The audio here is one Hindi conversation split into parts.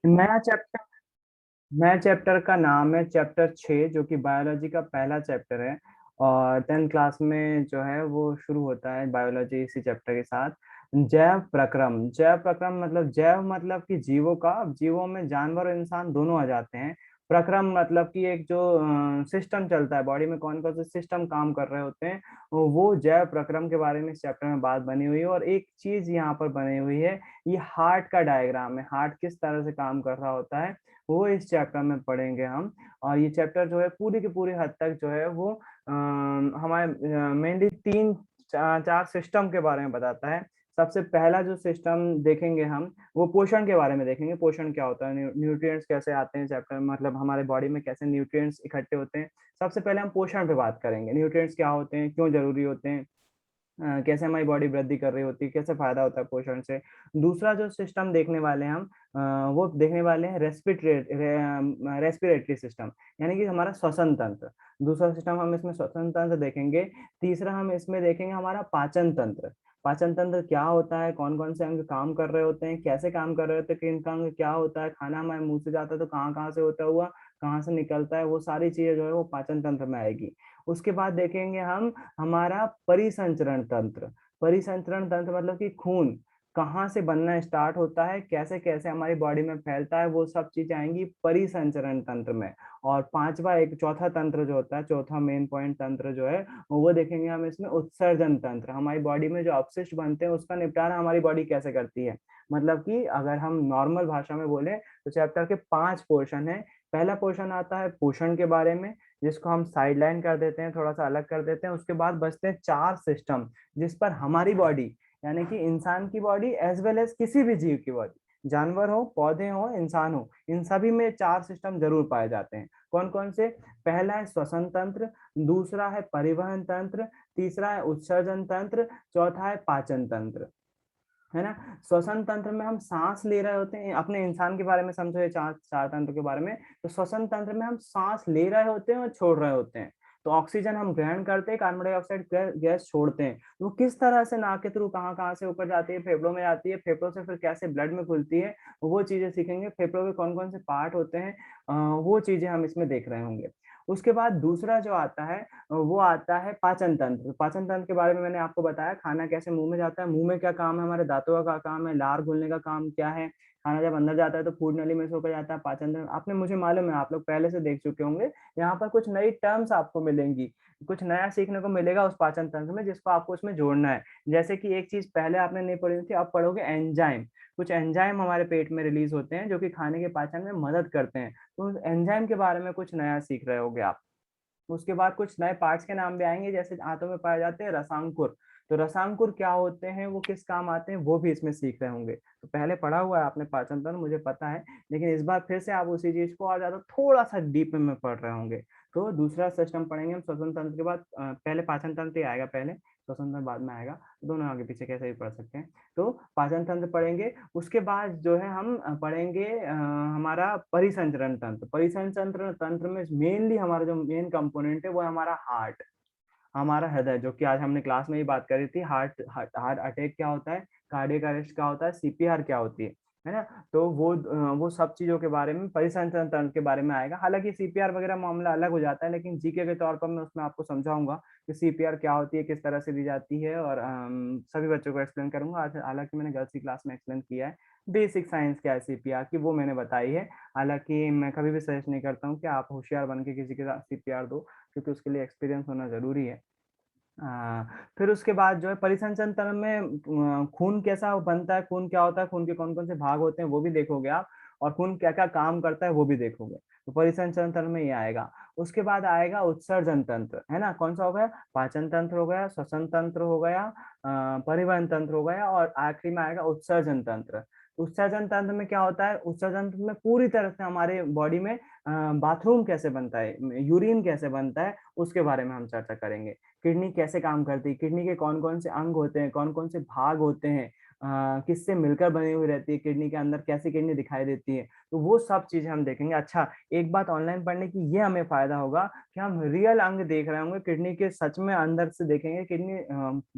नया चैप्टर नए चैप्टर का नाम है चैप्टर 6, जो कि बायोलॉजी का पहला चैप्टर है। और 10th क्लास में जो है वो शुरू होता है बायोलॉजी इसी चैप्टर के साथ। जैव प्रक्रम मतलब जैव मतलब कि जीवों का, अब जीवों में जानवर और इंसान दोनों आ जाते हैं। प्रक्रम मतलब कि एक जो सिस्टम चलता है बॉडी में, कौन कौन से सिस्टम काम कर रहे होते हैं, वो जैव प्रक्रम के बारे में इस चैप्टर में बात बनी हुई है। और एक चीज यहाँ पर बनी हुई है, ये हार्ट का डायग्राम है, हार्ट किस तरह से काम कर रहा होता है वो इस चैप्टर में पढ़ेंगे हम। और ये चैप्टर जो है पूरी की पूरी हद तक जो है वो हमारे मेनली चार सिस्टम के बारे में बताता है। सबसे पहला जो सिस्टम देखेंगे हम, वो पोषण के बारे में देखेंगे। पोषण क्या होता है, न्यूट्रिएंट्स कैसे आते हैं चैप्टर में, मतलब हमारे बॉडी में कैसे न्यूट्रिएंट्स इकट्ठे होते हैं। सबसे पहले हम पोषण पे बात करेंगे, न्यूट्रिएंट्स क्या होते हैं, क्यों जरूरी होते हैं, कैसे हमारी बॉडी वृद्धि कर रही होती है, कैसे फायदा होता है पोषण से। दूसरा जो सिस्टम देखने वाले हैं हम, वो देखने वाले हैं रेस्पिरेटरी सिस्टम, यानी कि हमारा श्वसन तंत्र। दूसरा सिस्टम हम इसमें श्वसन तंत्र देखेंगे। तीसरा हम इसमें देखेंगे हमारा पाचन तंत्र। पाचन तंत्र क्या होता है, कौन कौन से अंग काम कर रहे होते हैं, कैसे काम कर रहे होते हैं, किन का अंग क्या होता है, खाना हमारे मुंह से जाता है तो कहाँ कहाँ से होता हुआ कहाँ से निकलता है, वो सारी चीजें जो है वो पाचन तंत्र में आएगी। उसके बाद देखेंगे हम हमारा परिसंचरण तंत्र। परिसंचरण तंत्र मतलब कि खून कहाँ से बनना स्टार्ट होता है, कैसे कैसे हमारी बॉडी में फैलता है, वो सब चीजें आएंगी परिसंचरण तंत्र में। और पांचवा एक चौथा तंत्र जो होता है, चौथा मेन पॉइंट तंत्र जो है वो देखेंगे हम इसमें उत्सर्जन तंत्र। हमारी बॉडी में जो अपशिष्ट बनते हैं उसका निपटारा हमारी बॉडी कैसे करती है। मतलब कि अगर हम नॉर्मल भाषा में बोले तो चैप्टर के 5 पोर्शन है। पहला पोर्शन आता है पोषण के बारे में, जिसको हम साइडलाइन कर देते हैं, थोड़ा सा अलग कर देते हैं। उसके बाद बचते हैं 4 सिस्टम, जिस पर हमारी बॉडी, यानी कि इंसान की बॉडी एज वेल एज किसी भी जीव की बॉडी, जानवर हो, पौधे हो, इंसान हो, इन सभी में 4 सिस्टम जरूर पाए जाते हैं। कौन कौन से? पहला है श्वसन तंत्र, दूसरा है परिवहन तंत्र, तीसरा है उत्सर्जन तंत्र, चौथा है पाचन तंत्र, है ना। श्वसन तंत्र में हम सांस ले रहे होते हैं, अपने इंसान के बारे में समझो, ये चार चार तंत्र के बारे में। तो श्वसन तंत्र में हम सांस ले रहे होते हैं और छोड़ रहे होते हैं। तो ऑक्सीजन हम ग्रहण करते हैं, कार्बन डाइऑक्साइड गैस छोड़ते हैं। वो किस तरह से नाक के थ्रू कहाँ कहाँ से ऊपर जाती है, फेफड़ों में जाती है, फेफड़ों से फिर कैसे ब्लड में घुलती है, वो चीजें सीखेंगे। फेफड़ों के कौन कौन से पार्ट होते हैं, वो चीजें हम इसमें देख रहे होंगे। उसके बाद दूसरा जो आता है वो आता है पाचन तंत्र। पाचन तंत्र के बारे में मैंने आपको बताया, खाना कैसे मुंह में जाता है, मुंह में क्या काम है, हमारे दांतों का काम है, लार घुलने का काम क्या है, खाना जब अंदर जाता है तो फूड नली में से होकर जाता है पाचन तंत्र। आपने, मुझे मालूम है आप लोग पहले से देख चुके होंगे। यहाँ पर कुछ नई टर्म्स आपको मिलेंगी, कुछ नया सीखने को मिलेगा उस पाचन तंत्र में, जिसको आपको उसमें जोड़ना है। जैसे कि एक चीज पहले आपने नहीं पढ़ी थी, आप पढ़ोगे एंजाइम। कुछ एंजाइम हमारे पेट में रिलीज होते हैं जो कि खाने के पाचन में मदद करते हैं, तो उस एंजाइम के बारे में कुछ नया सीख रहे होगे आप। उसके बाद कुछ नए पार्ट्स के नाम भी आएंगे, जैसे आंतों में पाए जाते हैं रसांकुर। तो रसांकुर क्या होते हैं, वो किस काम आते हैं, वो भी इसमें सीख रहे होंगे। तो पहले पढ़ा हुआ है आपने पाचन तंत्र, मुझे पता है, लेकिन इस बार फिर से आप उसी चीज को और ज्यादा थोड़ा सा डीप में पढ़ रहे होंगे। तो दूसरा सिस्टम पढ़ेंगे हम श्वसन तंत्र के बाद। पहले पाचन तंत्र ही आएगा, पहले श्वसन तंत्र बाद में आएगा, दोनों आगे पीछे कैसे भी पढ़ सकते हैं। तो पाचन तंत्र पढ़ेंगे। उसके बाद जो है हम पढ़ेंगे हमारा परिसंचरण तंत्र। परिसंचरण तंत्र में मेनली हमारा जो मेन कंपोनेंट है वो है हमारा हार्ट, हमारा हृदय, जो कि आज हमने क्लास में ही बात करी थी। हार्ट हार्ट अटैक क्या होता है, कार्डियक अरेस्ट क्या होता है, सीपीआर क्या होती है ना। तो वो सब चीजों के बारे में, परिसंचरण तंत्र के बारे में आएगा। हालांकि सीपीआर वगैरह मामला अलग हो जाता है, लेकिन जीके के तौर पर मैं उसमें आपको समझाऊंगा कि सीपीआर क्या होती है, किस तरह से दी जाती है, और सभी बच्चों को एक्सप्लेन करूंगा आज। हालांकि मैंने गर्ल्स की क्लास में एक्सप्लेन किया है बेसिक साइंस क्या है सीपीआर की, वो मैंने बताई है। हालांकि मैं कभी भी सजेस्ट नहीं करता हूँ कि आप होशियार बन के किसी के साथ सीपीआर दो, क्योंकि उसके लिए एक्सपीरियंस होना जरूरी है। आ, फिर उसके बाद जो है परिसंचरण तंत्र में खून कैसा बनता है, खून क्या होता है, खून के कौन कौन से भाग होते हैं वो भी देखोगे आप, और खून क्या क्या काम करता है वो भी देखोगे। तो परिसंचरण तंत्र में ये आएगा। उसके बाद आएगा उत्सर्जन तंत्र, है ना। कौन सा हो गया, पाचन तंत्र हो गया, श्वसन तंत्र हो गया, परिवहन तंत्र हो गया, और आखिरी में आएगा उत्सर्जन तंत्र। उत्सर्जन तंत्र में क्या होता है, उत्सर्जन तंत्र में पूरी तरह से हमारे बॉडी में बाथरूम कैसे बनता है, यूरिन कैसे बनता है, उसके बारे में हम चर्चा करेंगे। किडनी कैसे काम करती है, किडनी के कौन कौन से अंग होते हैं, कौन कौन से भाग होते हैं, किससे मिलकर बनी हुई रहती है किडनी के अंदर, कैसी किडनी दिखाई देती है, तो वो सब चीजें हम देखेंगे। अच्छा, एक बात ऑनलाइन पढ़ने की ये हमें फायदा होगा कि हम रियल अंग देख रहे होंगे किडनी के, सच में अंदर से देखेंगे किडनी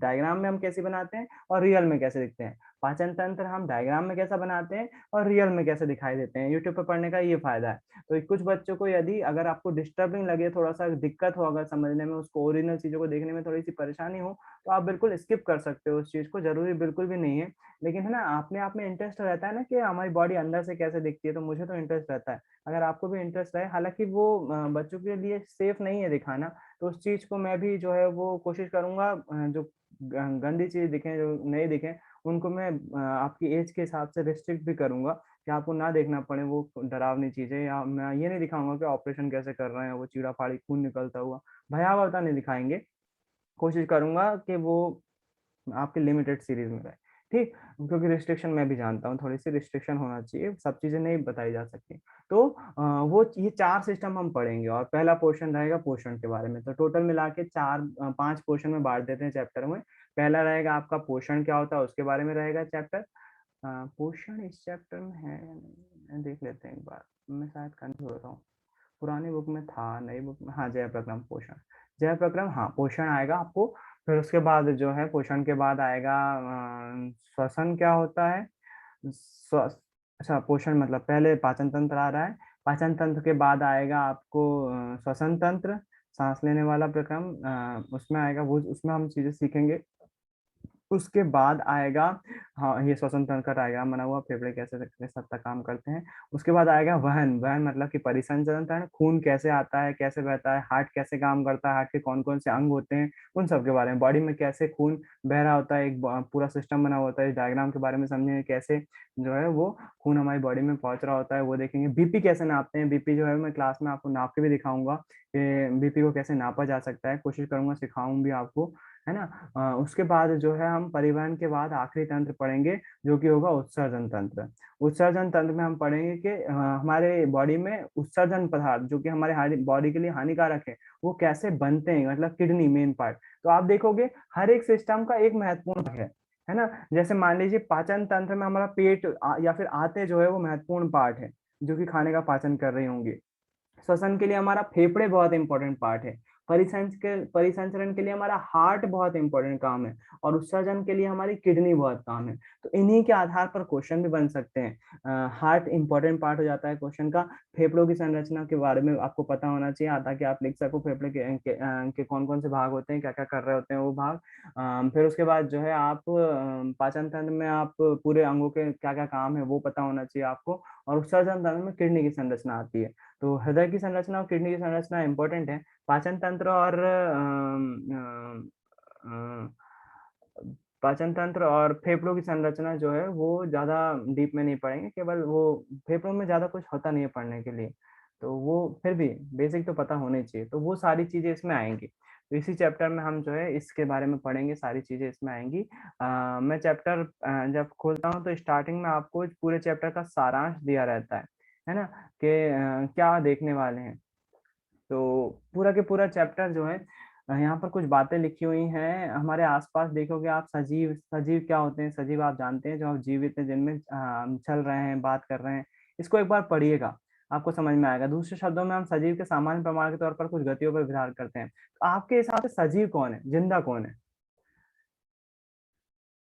डायग्राम में हम कैसे बनाते हैं और रियल में कैसे दिखते हैं। पाचन तंत्र हम डायग्राम में कैसा बनाते हैं और रियल में कैसे दिखाई देते हैं। यूट्यूब पे पढ़ने का ये फायदा है। तो कुछ बच्चों को यदि अगर आपको डिस्टर्बिंग लगे, थोड़ा सा दिक्कत हो अगर समझने में, उसको ओरिजिनल चीजों को देखने में थोड़ी सी परेशानी हो, तो आप बिल्कुल स्किप कर सकते हो उस चीज को, जरूरी बिल्कुल भी नहीं है। लेकिन है ना, अपने आप में इंटरेस्ट रहता है ना कि हमारी बॉडी अंदर से कैसे दिखती है, तो मुझे तो इंटरेस्ट रहता है। अगर आपको भी इंटरेस्ट रहे, हालांकि वो बच्चों के लिए सेफ नहीं है दिखाना, तो उस चीज को मैं भी जो है वो कोशिश करूंगा, जो गंदी चीज दिखे, जो नहीं दिखे, उनको मैं आपकी एज के हिसाब से रिस्ट्रिक्ट भी करूंगा कि आपको ना देखना पड़े वो डरावनी चीजें, या मैं ये नहीं दिखाऊंगा कि ऑपरेशन कैसे कर रहे हैं, वो चीड़ा फाड़ी खून निकलता हुआ, भयावहता नहीं दिखाएंगे। कोशिश करूंगा कि वो आपके लिमिटेड सीरीज में रहे। ठीक, क्योंकि रिस्ट्रिक्शन मैं भी जानता हूँ, थोड़ी सी रिस्ट्रिक्शन होना चाहिए, सब चीजें नहीं बताई जा सकती। तो वो ये 4 सिस्टम हम पढ़ेंगे, और पहला पोर्शन रहेगा पोषण के बारे में। तो टोटल मिला के 5 पोर्शन में बांट देते हैं चैप्टर में। पहला रहेगा आपका पोषण क्या होता है, उसके बारे में रहेगा चैप्टर। पोषण इस चैप्टर में है या नहीं, देख लेते हैं एक बार, मैं शायद कंफ्यूज हो रहा हूँ। पुरानी बुक में था, नई बुक में, हाँ, जय प्रक्रम पोषण, जय प्रक्रम, हाँ पोषण आएगा आपको। फिर उसके बाद जो है पोषण के बाद आएगा श्वसन क्या होता है। स्व अच्छा, पोषण मतलब पहले पाचन तंत्र आ रहा है, पाचन तंत्र के बाद आएगा आपको श्वसन तंत्र, सांस लेने वाला प्रक्रम, उसमें आएगा वो, उसमें हम चीजें सीखेंगे। उसके बाद आएगा, हाँ, ये श्वसन तंत्र का आएगा, मना हुआ फेफड़े कैसे सबका काम करते हैं। उसके बाद आएगा वहन, वहन मतलब कि परिसंचरण है, खून कैसे आता है, कैसे बहता है, हार्ट कैसे काम करता है, हार्ट के कौन कौन से अंग होते हैं, उन सब के बारे में, बॉडी में कैसे खून बह रहा होता है, एक पूरा सिस्टम बना होता है, इस डायग्राम के बारे में समझेंगे, कैसे जो है वो खून हमारी बॉडी में पहुंच रहा होता है, वो देखेंगे। बीपी कैसे नापते हैं, बीपी जो है मैं क्लास में आपको नाप के भी दिखाऊंगा कि बीपी को कैसे नापा जा सकता है, कोशिश करूंगा सिखाऊं भी आपको, है ना। उसके बाद जो है हम परिवहन के बाद आखिरी तंत्र पढ़ेंगे, जो कि होगा उत्सर्जन तंत्र। उत्सर्जन तंत्र में हम पढ़ेंगे कि हमारे बॉडी में उत्सर्जन पदार्थ जो कि हमारे बॉडी के लिए हानिकारक है, वो कैसे बनते हैं, मतलब किडनी मेन पार्ट। तो आप देखोगे हर एक सिस्टम का एक महत्वपूर्ण भाग है ना। जैसे मान लीजिए पाचन तंत्र में हमारा पेट या फिर आंतें जो है वो महत्वपूर्ण पार्ट है, जो कि खाने का पाचन कर रही होंगी। श्वसन के लिए हमारा फेफड़े बहुत इंपॉर्टेंट पार्ट है। परिसंचरण के लिए हमारा हार्ट बहुत इंपॉर्टेंट काम है, और उत्सर्जन के लिए हमारी किडनी बहुत काम है। तो इन्हीं के आधार पर क्वेश्चन भी बन सकते हैं। हार्ट इंपॉर्टेंट पार्ट हो जाता है क्वेश्चन का। फेफड़ों की संरचना के बारे में आपको पता होना चाहिए, ताकि आप लिख सको फेफड़े के कौन कौन से भाग होते हैं, क्या क्या कर रहे होते हैं वो भाग। फिर उसके बाद जो है आप पाचन तंत्र में आप पूरे अंगों के क्या क्या काम है वो पता होना चाहिए आपको। और उत्सर्जन तंत्र में किडनी की संरचना आती है। तो हृदय की संरचना और किडनी की संरचना इंपॉर्टेंट है। पाचन तंत्र और पाचन तंत्र और फेफड़ों की संरचना जो है वो ज्यादा डीप में नहीं पढ़ेंगे, केवल वो फेफड़ों में ज्यादा कुछ होता नहीं है पढ़ने के लिए, तो वो फिर भी बेसिक तो पता होने चाहिए, तो वो सारी चीजें इसमें आएंगी। तो इसी चैप्टर में हम जो है इसके बारे में पढ़ेंगे, सारी चीजें इसमें आएंगी। मैं चैप्टर जब खोलता हूँ तो स्टार्टिंग में आपको पूरे चैप्टर का सारांश दिया रहता है ना, कि क्या देखने वाले हैं। तो पूरा के पूरा चैप्टर जो है, यहाँ पर कुछ बातें लिखी हुई हैं। हमारे आसपास देखोगे आप, सजीव, सजीव क्या होते हैं, सजीव आप जानते हैं, जो आप जीवित हैं, जिनमें चल रहे हैं, बात कर रहे हैं। इसको एक बार पढ़िएगा, आपको समझ में आएगा। दूसरे शब्दों में हम सजीव के सामान्य प्रमाण के तौर पर कुछ गतियों पर विचार करते हैं। तो आपके हिसाब से सजीव कौन है, जिंदा कौन है?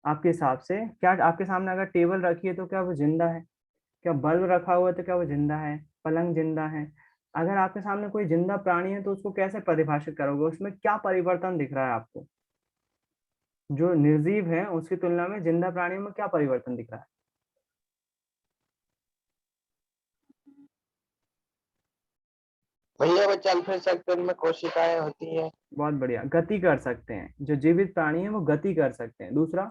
आपके हिसाब से क्या, आपके सामने अगर टेबल रखी है तो क्या वो जिंदा है? क्या बल्ब रखा हुआ है तो क्या वो जिंदा है? पलंग जिंदा है? अगर आपके सामने कोई जिंदा प्राणी है तो उसको कैसे परिभाषित करोगे, उसमें क्या परिवर्तन दिख रहा है आपको? जो निर्जीव है उसकी तुलना में जिंदा प्राणियों में क्या परिवर्तन दिख रहा है? भैया वो चल फिर सकते हैं, उनमें कोशिकाएं होती है। बहुत बढ़िया, गति कर सकते हैं, जो जीवित प्राणी है वो गति कर सकते हैं। दूसरा,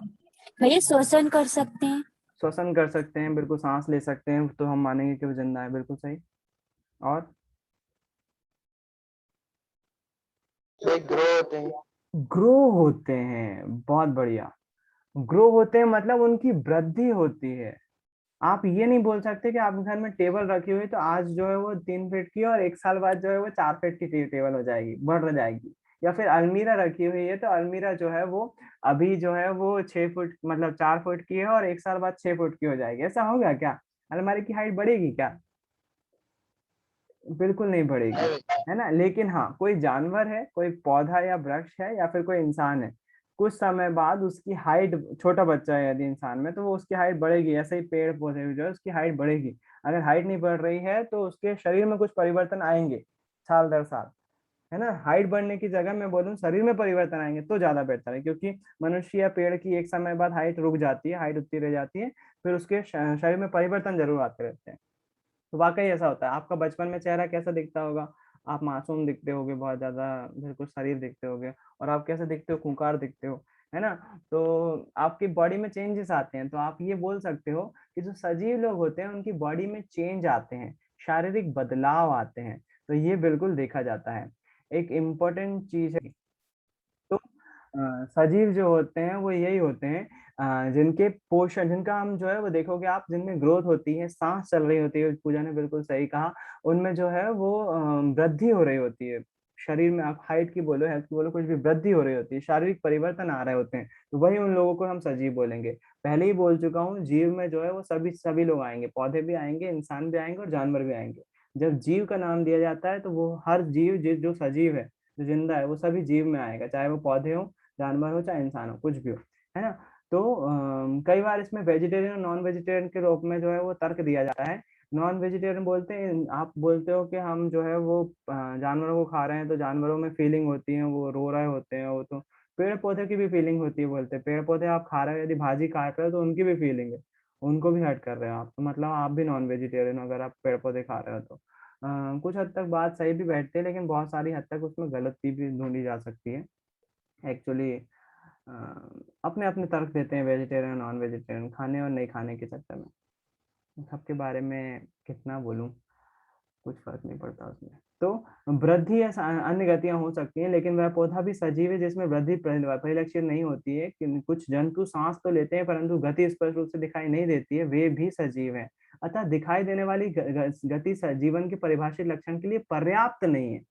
भैया श्वसन कर सकते हैं। श्वसन कर सकते हैं, बिल्कुल, सांस ले सकते हैं, तो हम मानेंगे कि वो जिंदा है, बिल्कुल सही। और वे ग्रो होते हैं। ग्रो होते हैं, बहुत बढ़िया। ग्रो होते हैं मतलब उनकी वृद्धि होती है। आप ये नहीं बोल सकते कि आप घर में टेबल रखी हुई तो आज जो है वो 3 फीट की, और एक साल बाद जो है वो 4 फीट की टेबल हो जाएगी, बढ़ जाएगी। या फिर अलमीरा रखी हुई है तो अलमीरा जो है वो अभी जो है वो 6 फुट, मतलब 4 फुट की है, और एक साल बाद 6 फुट की हो जाएगी। ऐसा होगा क्या? अलमारी की हाइट बढ़ेगी क्या? बिल्कुल नहीं बढ़ेगी, नहीं, है ना। लेकिन हाँ, कोई जानवर है, कोई पौधा या वृक्ष है, या फिर कोई इंसान है, कुछ समय बाद उसकी हाइट, छोटा बच्चा है यदि इंसान में, तो वो उसकी हाइट बढ़ेगी। ऐसे ही पेड़ पौधे भी जो है उसकी हाइट बढ़ेगी। अगर हाइट नहीं बढ़ रही है तो उसके शरीर में कुछ परिवर्तन आएंगे साल दर साल, है ना। हाइट बढ़ने की जगह मैं बोलूँ शरीर में परिवर्तन आएंगे तो ज्यादा बेहतर है, क्योंकि मनुष्य या पेड़ की एक समय बाद हाइट रुक जाती है, हाइट उतनी रह जाती है, फिर उसके शरीर में परिवर्तन जरूर आते रहते हैं। तो वाकई ऐसा होता है। आपका बचपन में चेहरा कैसा दिखता होगा? आप मासूम दिखते होगे, बहुत ज्यादा बिल्कुल शरीर दिखते होगे, और आप कैसे दिखते हो? खूंखार दिखते हो, है ना। तो आपकी बॉडी में चेंजेस आते हैं। तो आप ये बोल सकते हो कि जो सजीव लोग होते हैं उनकी बॉडी में चेंज आते हैं, शारीरिक बदलाव आते हैं। तो ये बिल्कुल देखा जाता है, एक इम्पोर्टेंट चीज है। तो सजीव जो होते हैं वो यही होते हैं जिनके पोषण, जिनका हम जो है वो देखोगे आप, जिनमें ग्रोथ होती है, सांस चल रही होती है, पूजा ने बिल्कुल सही कहा। उनमें जो है वो वृद्धि हो रही होती है शरीर में। आप हाइट की बोलो, हेल्थ की बोलो, कुछ भी वृद्धि हो रही होती है, शारीरिक परिवर्तन आ रहे होते हैं, तो वही उन लोगों को हम सजीव बोलेंगे। पहले ही बोल चुका हूँ, जीव में जो है वो सभी सभी लोग आएंगे, पौधे भी आएंगे, इंसान भी आएंगे और जानवर भी आएंगे। जब जीव का नाम दिया जाता है तो वो हर जीव जो सजीव है, जो जिंदा है, वो सभी जीव में आएगा, चाहे वो पौधे हो, जानवर हो, चाहे इंसान हो, कुछ भी हो, है ना। तो कई बार इसमें वेजिटेरियन और नॉन वेजिटेरियन के रूप में जो है वो तर्क दिया जाता है। नॉन वेजिटेरियन बोलते हैं, आप बोलते हो कि हम जो है वो जानवरों को खा रहे हैं, तो जानवरों में फीलिंग होती है, वो रो रहे होते हैं, वो तो पेड़ पौधे की भी फीलिंग होती है। बोलते हैं पेड़ पौधे आप खा रहे हो, यदि भाजी काट रहे हो तो उनकी भी फीलिंग है, उनको भी हर्ट कर रहे हो आप, तो मतलब आप भी नॉन वेजिटेरियन हो अगर आप पेड़ पौधे खा रहे हो तो। कुछ हद तक बात सही भी बैठती है, लेकिन बहुत सारी हद तक उसमें गलती भी ढूंढी जा सकती है एक्चुअली। अपने अपने तर्क देते हैं वेजिटेरियन नॉन वेजिटेरियन, खाने और नहीं खाने के चक्कर में। सबके बारे में कितना बोलूं, कुछ फर्क नहीं पड़ता उसमें। तो वृद्धि या अन्य गतियां हो सकती हैं, लेकिन वह पौधा भी सजीव है जिसमें वृद्धि परिलक्षित नहीं होती है। कि कुछ जंतु सांस तो लेते हैं परंतु गति स्पष्ट रूप से दिखाई नहीं देती है, वे भी सजीव हैं। अतः दिखाई देने वाली गति जीवन के परिभाषित लक्षण के लिए पर्याप्त नहीं है।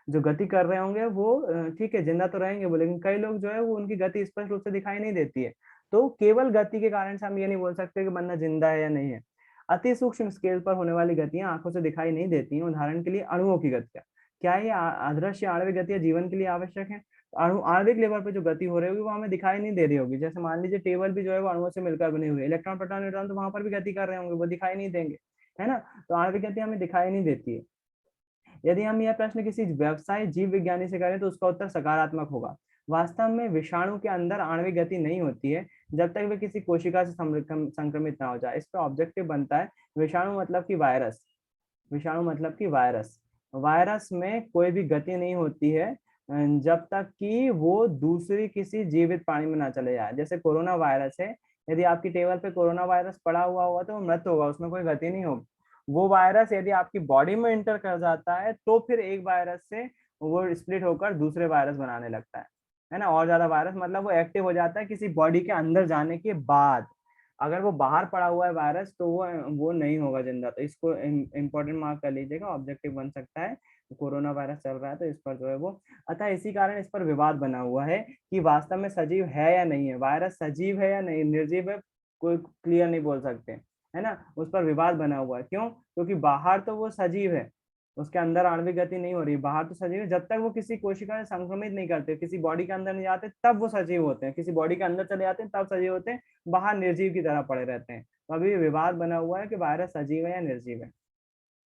जो गति कर रहे होंगे वो ठीक है, जिंदा तो रहेंगे वो, लेकिन कई लोग जो है वो, उनकी गति स्पष्ट रूप से दिखाई नहीं देती है। तो केवल गति के कारण से हम ये नहीं बोल सकते कि बंदा जिंदा है या नहीं है। अति सूक्ष्म स्केल पर होने वाली गतियां आंखों से दिखाई नहीं देती हैं। उदाहरण के लिए अणुओं की गतियां, क्या ये अदृश्य आणविक गतियां जीवन के लिए आवश्यक है? आणविक लेवल पर जो गति हो रही होगी वो हमें दिखाई नहीं दे रही होगी। जैसे मान लीजिए टेबल भी जो है वो अणुओं से मिलकर बनी हुई है, इलेक्ट्रॉन प्रोटॉन न्यूट्रॉन तो वहां पर भी गति कर रहे होंगे, वो दिखाई नहीं देंगे, है ना। तो आणविक गति हमें दिखाई नहीं देती है। यदि हम यह प्रश्न किसी व्यवसाय जीव विज्ञानी से करें तो उसका उत्तर सकारात्मक होगा। वास्तव में विषाणु के अंदर आणविक गति नहीं होती है जब तक वे किसी कोशिका से संक्रमित ना हो जाए। इस पर ऑब्जेक्टिव बनता है विषाणु मतलब कि वायरस, विषाणु मतलब कि वायरस। वायरस में कोई भी गति नहीं होती है जब तक कि वो दूसरी किसी जीवित प्राणी में ना चले जाए। जैसे कोरोना वायरस है, यदि आपकी टेबल पे कोरोना वायरस पड़ा हुआ होगा तो वो मृत होगा, उसमें कोई गति नहीं होगी। वो वायरस यदि आपकी बॉडी में इंटर कर जाता है तो फिर एक वायरस से वो स्प्लिट होकर दूसरे वायरस बनाने लगता है ना। और ज्यादा वायरस मतलब वो एक्टिव हो जाता है किसी बॉडी के अंदर जाने के बाद। अगर वो बाहर पड़ा हुआ है वायरस तो वो नहीं होगा जिंदा। तो इसको इम्पोर्टेंट मार्क कर लीजिएगा, ऑब्जेक्टिव बन सकता है। कोरोना वायरस चल रहा है तो इस पर जो है वो, अतः इसी कारण इस पर विवाद बना हुआ है कि वास्तव में सजीव है या नहीं है, वायरस सजीव है या नहीं, निर्जीव है, कोई क्लियर नहीं बोल सकते, है ना। उस पर विवाद बना हुआ है। क्यों? क्योंकि बाहर तो वो सजीव है, उसके अंदर आणविक गति नहीं हो रही, बाहर तो सजीव है। जब तक वो किसी कोशिका से संक्रमित नहीं करते, किसी बॉडी के अंदर नहीं जाते, तब वो सजीव होते हैं। किसी बॉडी के अंदर चले जाते हैं तब सजीव होते हैं, बाहर निर्जीव की तरह पड़े रहते हैं। तो अभी विवाद बना हुआ है कि वायरस सजीव है या निर्जीव है।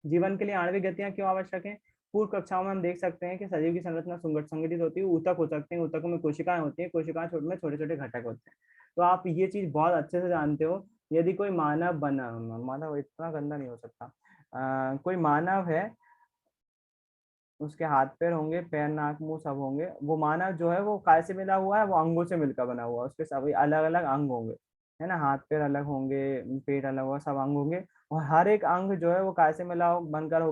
जीवन के लिए आणविक गतियां क्यों आवश्यक है? पूर्व कक्षाओं में हम देख सकते हैं कि सजीव की संरचना संगठित होती है, ऊतक हो सकते हैं, ऊतकों में कोशिकाएं होती हैं, कोशिकाएं में छोटे छोटे घटक होते हैं। तो आप ये चीज बहुत अच्छे से जानते हो। यदि कोई मानव बना, मानव इतना गंदा नहीं हो सकता, कोई मानव है, उसके हाथ पैर होंगे, पैर नाक मुंह सब होंगे। वो मानव जो है वो काय से मिला हुआ है? वो अंगों से मिलकर बना हुआ है। उसके सभी अलग अलग अंग होंगे, है ना। हाथ पैर अलग होंगे, पेट अलग होगा, सब अंग होंगे। और हर एक अंग जो है वो काय से मिला बनकर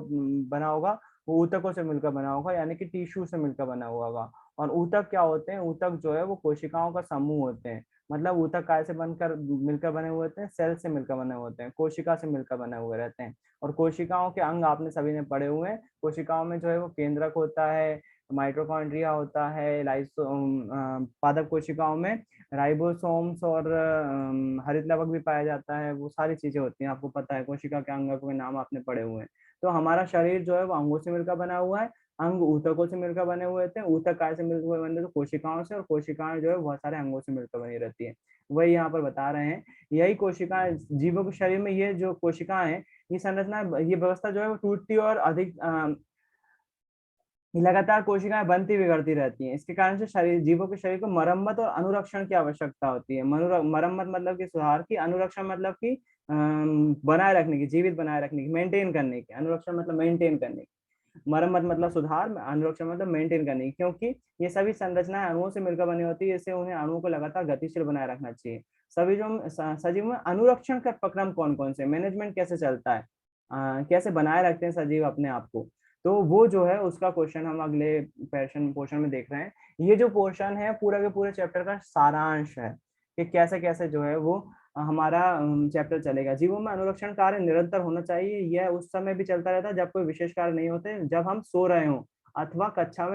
बना होगा? वो ऊतकों से मिलकर बना होगा, यानी कि टिश्यू से मिलकर बना हुआ होगा। और ऊतक क्या होते हैं? ऊतक जो है वो कोशिकाओं का समूह होते हैं। मतलब ऊतक काय से बनकर मिलकर बने हुए होते हैं? सेल से मिलकर बने हुए होते हैं, कोशिका से मिलकर बने हुए रहते हैं। और कोशिकाओं के अंग आपने सभी ने पढ़े हुए हैं। कोशिकाओं में जो है वो केंद्रक होता है, माइटोकॉन्ड्रिया होता है, पादप कोशिकाओं में राइबोसोम्स और हरित लवक भी पाया जाता है। वो सारी चीजें होती हैं, आपको पता है। कोशिका के अंगों के नाम आपने पढ़े हुए हैं। तो हमारा शरीर जो है वो अंगों से मिलकर बना हुआ है। अंग ऊतकों से मिलकर बने हुए थे, ऊतक काय से मिलकर हुए बने तो कोशिकाओं से, और कोशिकाएं जो है बहुत सारे अंगों से मिलकर बनी रहती है। वही यहाँ पर बता रहे हैं, यही कोशिकाएं जीवों के शरीर में, ये जो कोशिकाएं हैं, ये संरचना, ये व्यवस्था जो है वो टूटती और अधिक लगातार कोशिकाएं बनती बिगड़ती रहती हैं। इसके कारण से शरीर, जीवों के शरीर को मरम्मत और अनुरक्षण की आवश्यकता होती है। मरम्मत मतलब कि सुधार की, अनुरक्षण मतलब कि बनाए रखने की, जीवित बनाए रखने की, मेंटेन करने की। अनुरक्षण मतलब मेंटेन करने की, मरम्मत मतलब सुधार, अनुरक्षण मतलब मेंटेन करने की। क्योंकि ये सभी संरचनाएं अणुओं से मिलकर बनी होती है, इससे उन्हें अणुओं को लगातार गतिशील बनाए रखना चाहिए। सभी जो सजीव में अनुरक्षण का प्रक्रम कौन कौन से, मैनेजमेंट कैसे चलता है, कैसे बनाए रखते हैं सजीव अपने आप को, तो वो जो है उसका क्वेश्चन हम अगले पोर्शन में देख रहे हैं। ये जो पोर्शन है पूरा के पूरे चैप्टर का सारांश है कि कैसे कैसे जो है वो हमारा चैप्टर चलेगा। जीवों में अनुरक्षण कार्य निरंतर होना चाहिए। यह उस समय भी चलता रहता है जब कोई विशेष कार्य नहीं होते, जब हम सो रहे हों अथवा कक्षा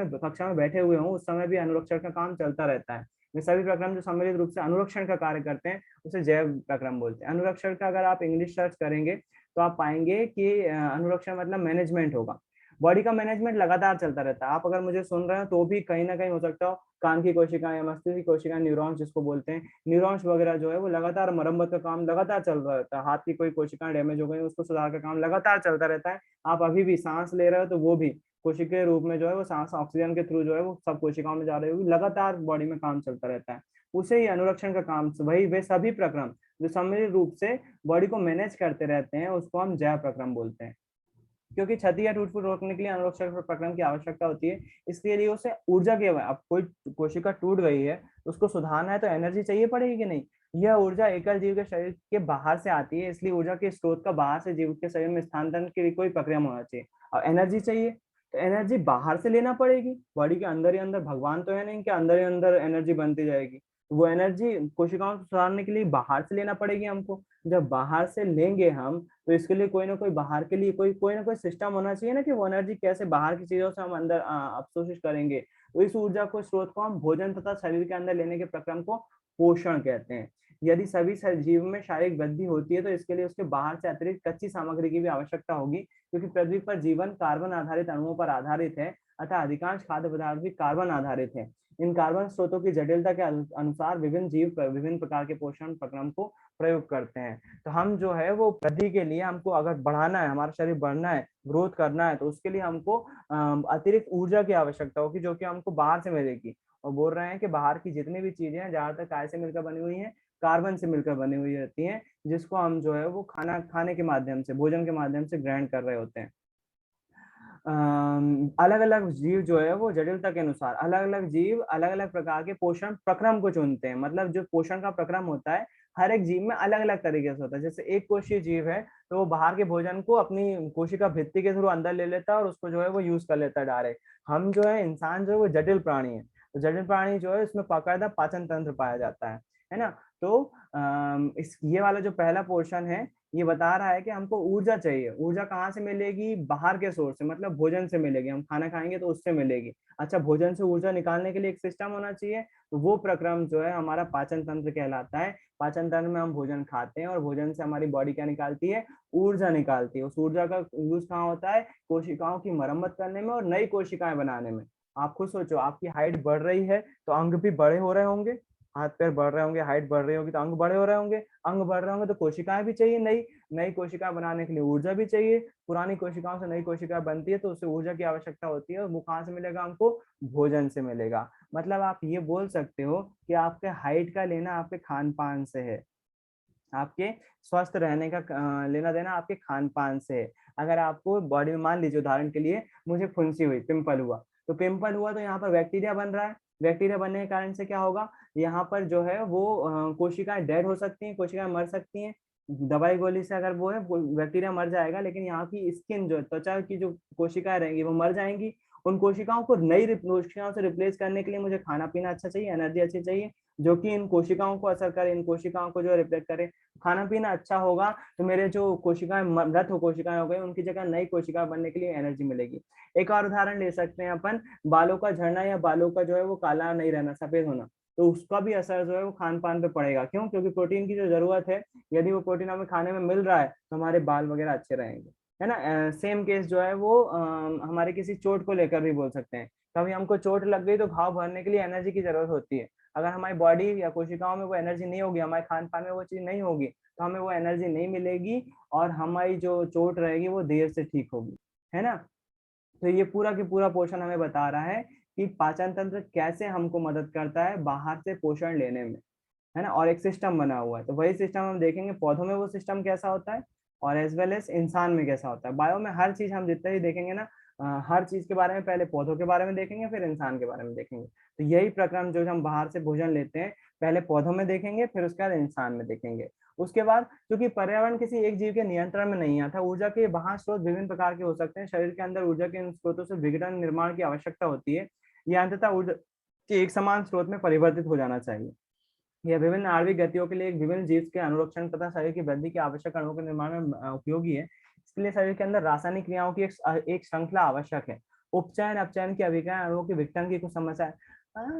में बैठे हुए हों, उस समय भी अनुरक्षण का काम चलता रहता है। ये सभी प्रक्रम जो सम्मिलित रूप से अनुरक्षण का कार्य करते हैं उसे जैव प्रक्रम बोलते हैं। अनुरक्षण का अगर आप इंग्लिश सर्च करेंगे तो आप पाएंगे कि अनुरक्षण मतलब मैनेजमेंट होगा। बॉडी का मैनेजमेंट लगातार चलता रहता है। आप अगर मुझे सुन रहे हो तो भी कहीं ना कहीं हो सकता हो कान की कोशिकाएं या मस्तिष्क की कोशिकाएं, न्यूरॉन्स जिसको बोलते हैं, न्यूरॉन्स वगैरह जो है वो लगातार मरम्मत का काम लगातार चल रहा रहता है। हाथ की कोई कोशिकाएं डैमेज हो गई, उसको सुधार का काम लगातार चलता रहता है। आप अभी भी सांस ले रहे हो तो वो भी कोशिका के रूप में जो है वो सांस ऑक्सीजन के थ्रू जो है वो सब कोशिकाओं में जा रही होगी, लगातार बॉडी में काम चलता रहता है। उसे ही अनुरक्षण का काम, वही वे सभी प्रक्रम जो सम्मिलित रूप से बॉडी को मैनेज करते रहते हैं उसको हम जैव प्रक्रम बोलते हैं। क्योंकि क्षति या टूट-फूट रोकने के लिए अनुरक्षण प्रक्रम की आवश्यकता होती है। इसके लिए उसे ऊर्जा की, अब कोई कोशिका टूट गई है, उसको सुधारना है तो एनर्जी चाहिए पड़ेगी कि नहीं? यह ऊर्जा एकल जीव के शरीर के बाहर से आती है, इसलिए ऊर्जा के स्रोत का बाहर से जीव के शरीर में स्थानांतरण के लिए कोई प्रक्रिया होना चाहिए। और एनर्जी चाहिए, तो एनर्जी बाहर से लेना पड़ेगी। बॉडी के अंदर ही अंदर, भगवान तो है नहीं कि अंदर ही अंदर एनर्जी बनती जाएगी। वो एनर्जी कोशिकाओं को सुधारने के लिए बाहर से लेना पड़ेगी हमको। जब बाहर से लेंगे हम, तो इसके लिए कोई ना कोई बाहर के लिए कोई ना कोई सिस्टम होना चाहिए ना, कि वो एनर्जी कैसे बाहर की चीजों से हम अंदर अवशोषित करेंगे। तो इस ऊर्जा को, स्रोत को हम भोजन तथा शरीर के अंदर लेने के प्रक्रम को पोषण कहते हैं। यदि सभी जीव में शारीरिक वृद्धि होती है तो इसके लिए उसके बाहर से अतिरिक्त कच्ची सामग्री की भी आवश्यकता होगी, क्योंकि पृथ्वी पर जीवन कार्बन आधारित अणुओं पर आधारित है, अतः अधिकांश खाद्य पदार्थ भी कार्बन आधारित है। इन कार्बन स्रोतों की जटिलता के अनुसार विभिन्न जीव विभिन्न प्रकार के पोषण प्रक्रम को प्रयोग करते हैं। तो हम जो है वो वृद्धि के लिए, हमको अगर बढ़ाना है, हमारा शरीर बढ़ना है, ग्रोथ करना है, तो उसके लिए हमको अतिरिक्त ऊर्जा की आवश्यकता होगी, जो कि हमको बाहर से मिलेगी। और बोल रहे हैं कि बाहर की जितनी भी चीजें हैं ज्यादातर काय से मिलकर बनी हुई हैं, कार्बन से मिलकर बनी हुई रहती हैं, जिसको हम जो है वो खाने के माध्यम से, भोजन के माध्यम से ग्रहण कर रहे होते हैं। अलग अलग जीव जो है वो जटिलता के अनुसार, अलग अलग जीव अलग अलग प्रकार के पोषण प्रक्रम को चुनते हैं। मतलब जो पोषण का प्रक्रम होता है हर एक जीव में अलग अलग तरीके से होता है। जैसे एक कोशीय जीव है तो वो बाहर के भोजन को अपनी कोशिका भित्ति के थ्रू अंदर ले लेता है और उसको जो है वो यूज कर लेता है डायरेक्ट। हम जो है इंसान जो है वो जटिल प्राणी है, तो जटिल प्राणी जो है उसमें बाकायदा पाचन तंत्र पाया जाता है ना। तो इस ये वाला जो पहला पोर्शन है ये बता रहा है कि हमको ऊर्जा चाहिए। ऊर्जा कहाँ से मिलेगी? बाहर के सोर्स से, मतलब भोजन से मिलेगी। हम खाना खाएंगे तो उससे मिलेगी। अच्छा, भोजन से ऊर्जा निकालने के लिए एक सिस्टम होना चाहिए, तो वो प्रक्रम जो है हमारा पाचन तंत्र कहलाता है। पाचन तंत्र में हम भोजन खाते हैं और भोजन से हमारी बॉडी क्या निकालती है? ऊर्जा निकालती है। उस ऊर्जा का यूज कहाँ होता है? कोशिकाओं की मरम्मत करने में और नई कोशिकाएं बनाने में। आप खुद सोचो, आपकी हाइट बढ़ रही है तो अंग भी बड़े हो रहे होंगे, हाथ पैर बढ़ रहे होंगे, हाइट बढ़ रही होगी तो अंग बड़े हो रहे होंगे। अंग बढ़ रहे होंगे तो कोशिकाएं भी चाहिए, नई नई कोशिकाएं बनाने के लिए ऊर्जा भी चाहिए। पुरानी कोशिकाओं से नई कोशिकाएं बनती है तो उससे ऊर्जा की आवश्यकता होती है, और वो कहाँ से मिलेगा हमको? भोजन से मिलेगा। मतलब आप ये बोल सकते हो कि आपके हाइट का लेना आपके खान पान से है, आपके स्वस्थ रहने का लेना देना आपके खान पान से है। अगर आपको बॉडी में, मान लीजिए उदाहरण के लिए मुझे फुंसी हुई, पिंपल हुआ, तो पिंपल हुआ तो यहाँ पर बैक्टीरिया बन रहा है। बैक्टीरिया बनने के कारण से क्या होगा? यहाँ पर जो है वो कोशिकाएं डेड हो सकती हैं, कोशिकाएं मर सकती हैं। दवाई गोली से अगर वो है बैक्टीरिया मर जाएगा, लेकिन यहाँ की स्किन जो त्वचा की जो कोशिकाएं रहेंगी वो मर जाएंगी। उन कोशिकाओं को नई कोशिकाओं से रिप्लेस करने के लिए मुझे खाना पीना अच्छा चाहिए, एनर्जी अच्छी चाहिए, जो कि इन कोशिकाओं को असर करे, इन कोशिकाओं को जो रिप्लेस करे। खाना पीना अच्छा होगा तो मेरे जो कोशिकाएं मृत हो कोशिकाएं हो गई, उनकी जगह नई कोशिकाएं बनने के लिए एनर्जी मिलेगी। एक और उदाहरण ले सकते हैं अपन, बालों का झड़ना या बालों का जो है वो काला नहीं रहना, सफेद होना, तो उसका भी असर जो है वो खान पान पे पड़ेगा। क्यों? क्योंकि प्रोटीन की जो जरूरत है, यदि वो प्रोटीन हमें खाने में मिल रहा है तो हमारे बाल वगैरह अच्छे रहेंगे, है ना। सेम केस जो है वो हमारे किसी चोट को लेकर भी बोल सकते हैं। कभी हमको चोट लग गई तो घाव भरने के लिए एनर्जी की जरूरत होती है। अगर हमारी बॉडी या कोशिकाओं में वो एनर्जी नहीं होगी, हमारे खान पान में वो चीज नहीं होगी, तो हमें वो एनर्जी नहीं मिलेगी और हमारी जो चोट रहेगी वो देर से ठीक होगी, है ना। तो ये पूरा की पूरा पोर्शन हमें बता रहा है कि पाचन तंत्र कैसे हमको मदद करता है बाहर से पोषण लेने में, है ना। और एक सिस्टम बना हुआ है, तो वही सिस्टम हम देखेंगे पौधों में वो सिस्टम कैसा होता है और एज वेल एज इंसान में कैसा होता है। बायो में हर चीज हम जितना ही देखेंगे ना, हर चीज के बारे में पहले पौधों के बारे में देखेंगे, फिर इंसान के बारे में देखेंगे। तो यही प्रक्रम जो हम बाहर से भोजन लेते हैं, पहले पौधों में देखेंगे, फिर उसके बाद इंसान में देखेंगे। उसके बाद क्योंकि पर्यावरण किसी एक जीव के नियंत्रण में नहीं आता, ऊर्जा के वहां स्रोत विभिन्न प्रकार के हो सकते हैं। शरीर के अंदर ऊर्जा के इन स्रोतों से विघटन निर्माण की आवश्यकता होती है। यह अंततः ऊर्जा के एक समान स्रोत में परिवर्तित हो जाना चाहिए। यह विभिन्न आणविक गतियों के लिए एक विभिन्न जीव के अनुरक्षण तथा शरीर की वृद्धि के आवश्यक अणुओं के निर्माण में उपयोगी है। इसके लिए शरीर के अंदर रासायनिक क्रियाओं की एक श्रृंखला आवश्यक है। उपचयन अपचयन की अभिक्रिया अणुओं के विघटन की कुछ समस्या है।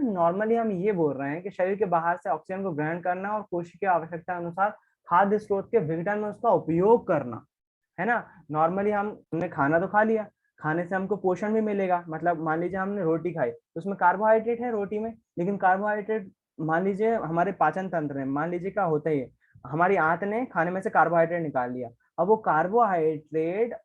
नॉर्मली हम ये बोल रहे हैं कि शरीर के बाहर से ऑक्सीजन को ग्रहण करना और कोशिकीय आवश्यकता अनुसार खाद्य स्रोत के विघटन में उसका उपयोग करना, है ना। नॉर्मली हमने खाना तो खा लिया, खाने से हमको पोषण भी मिलेगा। मतलब मान लीजिए हमने रोटी खाई तो उसमें कार्बोहाइड्रेट है रोटी में, लेकिन कार्बोहाइड्रेट मान लीजिए हमारे पाचन तंत्र में, मान लीजिए क्या होता है, हमारी आंत ने खाने में से कार्बोहाइड्रेट निकाल लिया। अब वो कार्बोहाइड्रेट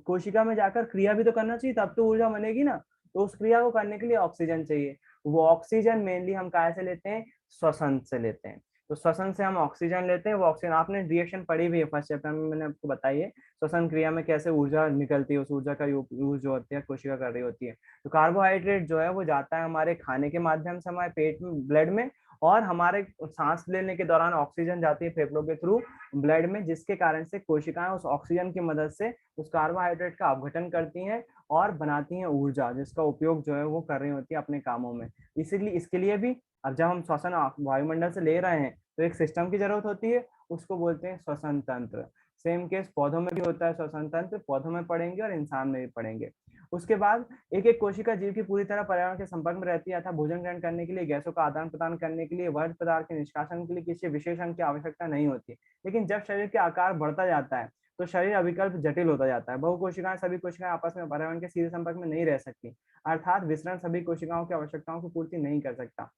कोशिका में जाकर क्रिया भी तो करना चाहिए, तब तो ऊर्जा बनेगी ना। तो उस क्रिया को करने के लिए ऑक्सीजन चाहिए। वो ऑक्सीजन मेनली हम कहाँ से लेते हैं, श्वसन से लेते हैं। तो श्वसन से हम ऑक्सीजन लेते हैं। वो ऑक्सीजन आपने रिएक्शन पढ़ी हुई है फर्स्ट चैप्टर में, मैंने आपको बताई है श्वसन क्रिया में कैसे ऊर्जा निकलती है, उस ऊर्जा का यूज जो होती है कोशिका कर रही होती है। तो कार्बोहाइड्रेट जो है वो जाता है हमारे खाने के माध्यम से हमारे पेट में, ब्लड में, और हमारे सांस लेने के दौरान ऑक्सीजन जाती है फेफड़ों के थ्रू ब्लड में, जिसके कारण से कोशिकाएं उस ऑक्सीजन की मदद से उस कार्बोहाइड्रेट का अपघटन करती हैं और बनाती हैं ऊर्जा, जिसका उपयोग जो है वो कर रही होती है अपने कामों में। इसीलिए इसके लिए भी अब जब हम श्वसन वायुमंडल से ले रहे हैं तो एक सिस्टम की जरूरत होती है, उसको बोलते हैं श्वसन तंत्र। सेम केस पौधों में भी होता है श्वसन तंत्र, पौधों में पढ़ेंगे और इंसान में भी पढ़ेंगे। उसके बाद एक एक कोशिका जीव की पूरी तरह पर्यावरण के संपर्क में रहती है, अतः भोजन ग्रहण करने के लिए, गैसों का आदान प्रदान करने के लिए, वर्ज्य पदार्थ के निष्कासन के लिए किसी विशेष अंग की आवश्यकता नहीं होती। लेकिन जब शरीर के आकार बढ़ता जाता है तो शरीर अविकल्प जटिल होता जाता है। बहु कोशिकाएं, सभी कोशिकाएं आपस में पर्यावरण के सीधे संपर्क में नहीं रह सकती, अर्थात विसरण सभी कोशिकाओं की आवश्यकताओं की पूर्ति नहीं कर सकता।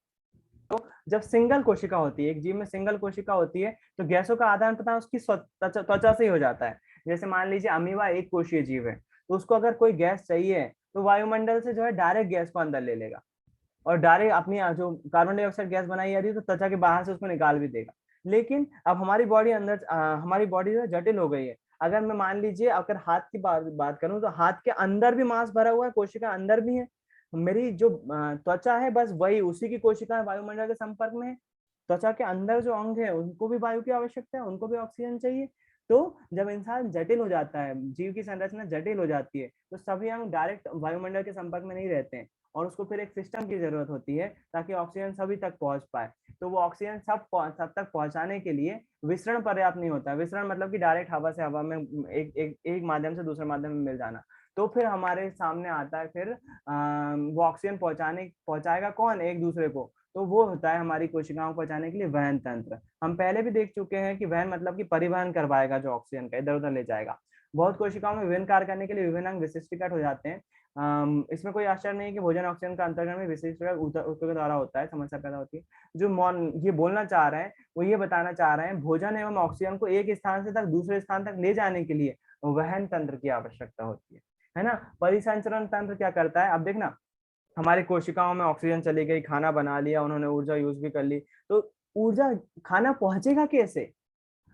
तो जब सिंगल कोशिका होती है, एक जीव में सिंगल कोशिका होती है, तो गैसों का आदान प्रदान उसकी त्वचा से ही हो जाता है। जैसे मान लीजिए अमीबा एक कोशीय जीव है, तो उसको अगर कोई गैस चाहिए तो वायुमंडल से जो है डायरेक्ट गैस को अंदर ले लेगा और डायरेक्ट अपनी जो कार्बन डाइऑक्साइड गैस बनाई जा रही है तो त्वचा के बाहर से उसको निकाल भी देगा। लेकिन अब हमारी बॉडी अंदर हमारी बॉडी जो जटिल हो गई है। अगर मैं मान लीजिए अगर हाथ की बात करूं तो हाथ के अंदर भी मांस भरा हुआ है, कोशिका अंदर भी है। मेरी जो त्वचा है बस वही उसी की कोशिकाएं वायुमंडल के संपर्क में है। त्वचा के अंदर जो अंग है उनको भी वायु की आवश्यकता है, उनको भी ऑक्सीजन चाहिए। तो जब इंसान जटिल हो जाता है, जीव की संरचना जटिल हो जाती है, तो सभी अंग डायरेक्ट वायुमंडल के संपर्क में नहीं रहते हैं और उसको फिर एक सिस्टम की जरूरत होती है ताकि ऑक्सीजन सभी तक पहुंच पाए। तो वो ऑक्सीजन सब तक पहुंचाने के लिए विसरण पर्याप्त नहीं होता। विसरण मतलब कि डायरेक्ट हवा से हवा में एक माध्यम से दूसरे माध्यम में मिल जाना। तो फिर हमारे सामने आता है फिर वो ऑक्सीजन पहुंचाएगा कौन, एक दूसरे को। तो वो होता है हमारी कोशिकाओं को पहुंचाने के लिए वहन तंत्र। हम पहले भी देख चुके हैं कि वहन मतलब कि परिवहन करवाएगा, जो ऑक्सीजन का इधर उधर ले जाएगा। बहुत कोशिकाओं में विभिन्न कार्य करने के लिए विभिन्न अंग विशिष्टीकृत हो जाते हैं। इसमें कोई आश्चर्य नहीं है कि भोजन ऑक्सीजन का अंतर्गण में विशिष्टीकृत ऊतक के द्वारा होता है। समस्या पैदा होती है। जो ये बोलना चाह रहे हैं वो ये बताना चाह रहे हैं, भोजन एवं ऑक्सीजन को एक स्थान से तक दूसरे स्थान तक ले जाने के लिए वहन तंत्र की आवश्यकता होती है ना। परिसंचरण तंत्र क्या करता है, अब देखना हमारी कोशिकाओं में ऑक्सीजन चली गई, खाना बना लिया उन्होंने, ऊर्जा यूज भी कर ली, तो ऊर्जा खाना पहुंचेगा कैसे।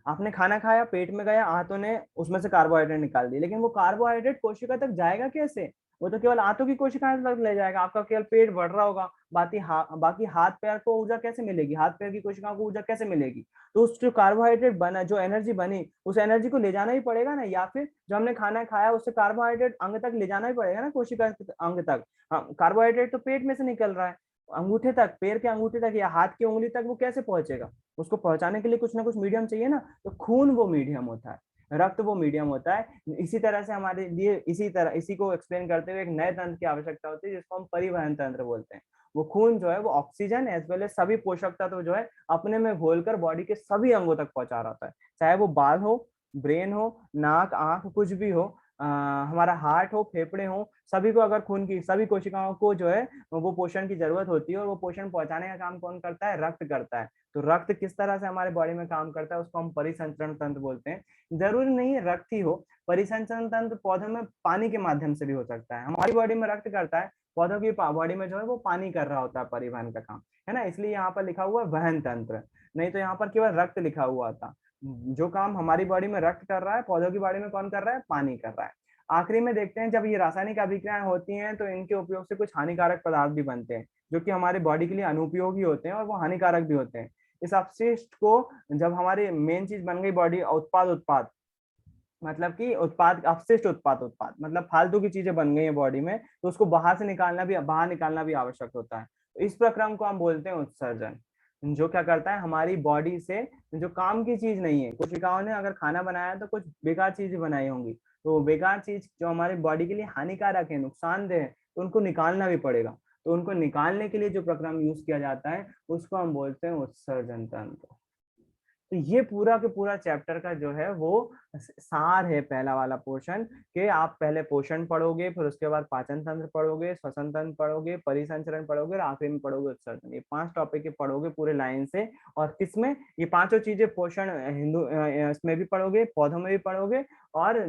आपने खाना खाया, पेट में गया, आंतों ने उसमें से कार्बोहाइड्रेट निकाल दी, लेकिन वो कार्बोहाइड्रेट कोशिका तक जाएगा कैसे। वो तो केवल आंतों की कोशिकाएं तक ले जाएगा, आपका केवल पेट बढ़ रहा होगा, बाकी हाथ पैर को ऊर्जा कैसे मिलेगी, हाथ पैर की कोशिकाओं को ऊर्जा कैसे मिलेगी। तो उस जो कार्बोहाइड्रेट बना, जो एनर्जी बनी, उस एनर्जी को ले जाना ही पड़ेगा ना, या फिर जो हमने खाना खाया उससे कार्बोहाइड्रेट अंग तक ले जाना ही पड़ेगा ना, कोशिका अंग तक। हाँ, कार्बोहाइड्रेट तो पेट में से निकल रहा है, अंगूठे तक, पैर के अंगूठे तक या हाथ की उंगली तक वो कैसे पहुंचेगा। उसको पहुंचाने के लिए कुछ ना कुछ मीडियम चाहिए ना। तो खून वो मीडियम होता है, रक्त वो मीडियम होता है। इसी तरह से हमारे लिए इसी को एक्सप्लेन करते हुए एक नए तंत्र की आवश्यकता होती है जिसको हम परिवहन तंत्र बोलते हैं। वो खून जो है वो ऑक्सीजन एज वेल एज सभी पोषक तत्व जो है अपने में घोलकर बॉडी के सभी अंगों तक पहुंचा रहा है, चाहे वो बाल हो, ब्रेन हो, नाक, आंख, कुछ भी हो। हमारा हार्ट हो, फेफड़े हो, सभी को अगर खून की सभी कोशिकाओं को जो है वो पोषण की जरूरत होती है, और वो पोषण पहुंचाने का काम कौन करता है? रक्त करता है। तो रक्त किस तरह से हमारे बॉडी में काम करता है उसको हम परिसंचरण तंत्र बोलते हैं। जरूरी नहीं है रक्त ही हो, परिसंचरण तंत्र पौधों में पानी के माध्यम से भी हो सकता है। हमारी बॉडी में रक्त करता है, पौधों की बॉडी में जो है वो पानी कर रहा होता है परिवहन का काम, है ना। इसलिए यहाँ पर लिखा हुआ है वहन तंत्र, नहीं तो यहाँ पर केवल रक्त लिखा हुआ था। जो काम हमारी बॉडी में रक्त कर रहा है, पौधों की बॉडी में कौन कर रहा है? पानी कर रहा है। आखिरी में देखते हैं, जब ये रासायनिक अभिक्रियाएं होती हैं तो इनके उपयोग से कुछ हानिकारक पदार्थ भी बनते हैं, जो कि हमारी बॉडी के लिए अनुपयोगी होते हैं और वो हानिकारक भी होते हैं। इस अपशिष्ट को, जब हमारी मेन चीज बन गई बॉडी, उत्पाद उत्पाद मतलब कि उत्पाद, अपशिष्ट उत्पाद उत्पाद मतलब फालतू की चीजें बन गई है बॉडी में, तो उसको बाहर निकालना भी आवश्यक होता है। तो इस प्रक्रम को हम बोलते हैं उत्सर्जन, जो क्या करता है हमारी बॉडी से जो काम की चीज नहीं है। कोशिकाओं ने अगर खाना बनाया तो कुछ बेकार चीजें बनाई होंगी, तो बेकार चीज जो हमारी बॉडी के लिए हानिकारक है, नुकसानदेह है, तो उनको निकालना भी पड़ेगा। तो उनको निकालने के लिए जो प्रक्रम यूज किया जाता है उसको हम बोलते हैं उत्सर्जन तंत्र। तो ये पूरा के पूरा चैप्टर का जो है वो सार है, पहला वाला पोर्शन के आप पहले पोषण पढ़ोगे, फिर उसके बाद पाचन तंत्र पढ़ोगे, श्वसन तंत्र पढ़ोगे, परिसंचरण पढ़ोगे और आखिरी में पढ़ोगे उत्सर्जन। ये 5 टॉपिक पढ़ोगे पूरे लाइन से। और किसमें? ये पांचों चीजें पोषण इसमें भी पढ़ोगे, पौधों में भी पढ़ोगे और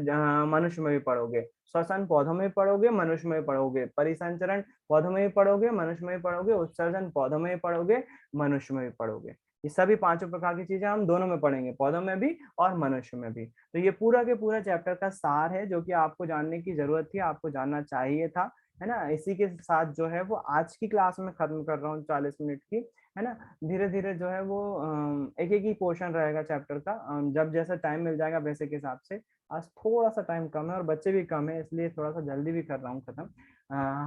मनुष्य में भी पढ़ोगे। श्वसन पौधों में भी पढ़ोगे, मनुष्य में भी पढ़ोगे। परिसंचरण पौधों में भी पढ़ोगे, मनुष्य में भी पढ़ोगे। उत्सर्जन पौधों में भी पढ़ोगे, मनुष्य में भी पढ़ोगे। ये सभी पांचों प्रकार की चीजें हम दोनों में पढ़ेंगे, पौधों में भी और मनुष्य में भी। तो ये पूरा के पूरा चैप्टर का सार है, जो कि आपको जानने की जरूरत थी, आपको जानना चाहिए था, है ना। इसी के साथ जो है वो आज की क्लास में खत्म कर रहा हूँ 40 मिनट की, है ना। धीरे धीरे जो है वो एक एक ही पोर्शन रहेगा चैप्टर का, जब जैसा टाइम मिल जाएगा वैसे के हिसाब से। आज थोड़ा सा टाइम कम है और बच्चे भी कम है, इसलिए थोड़ा सा जल्दी भी कर रहा हूँ खत्म।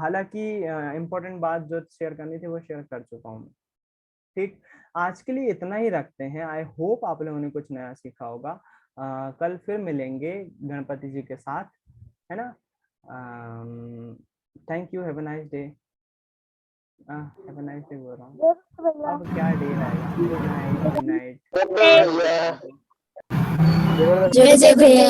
हालांकि इम्पोर्टेंट बात जो शेयर करनी थी वो शेयर कर चुका हूँ। ठीक, आज के लिए इतना ही रखते हैं। आई होप आप लोगों ने कुछ नया सीखा होगा। कल फिर मिलेंगे गणपति जी के साथ, है ना। Thank you, have a nice day. Have a nice day बोल रहा हूँ, अब क्या डे रहेगा। Good night, good night. भैया जय जय भैया।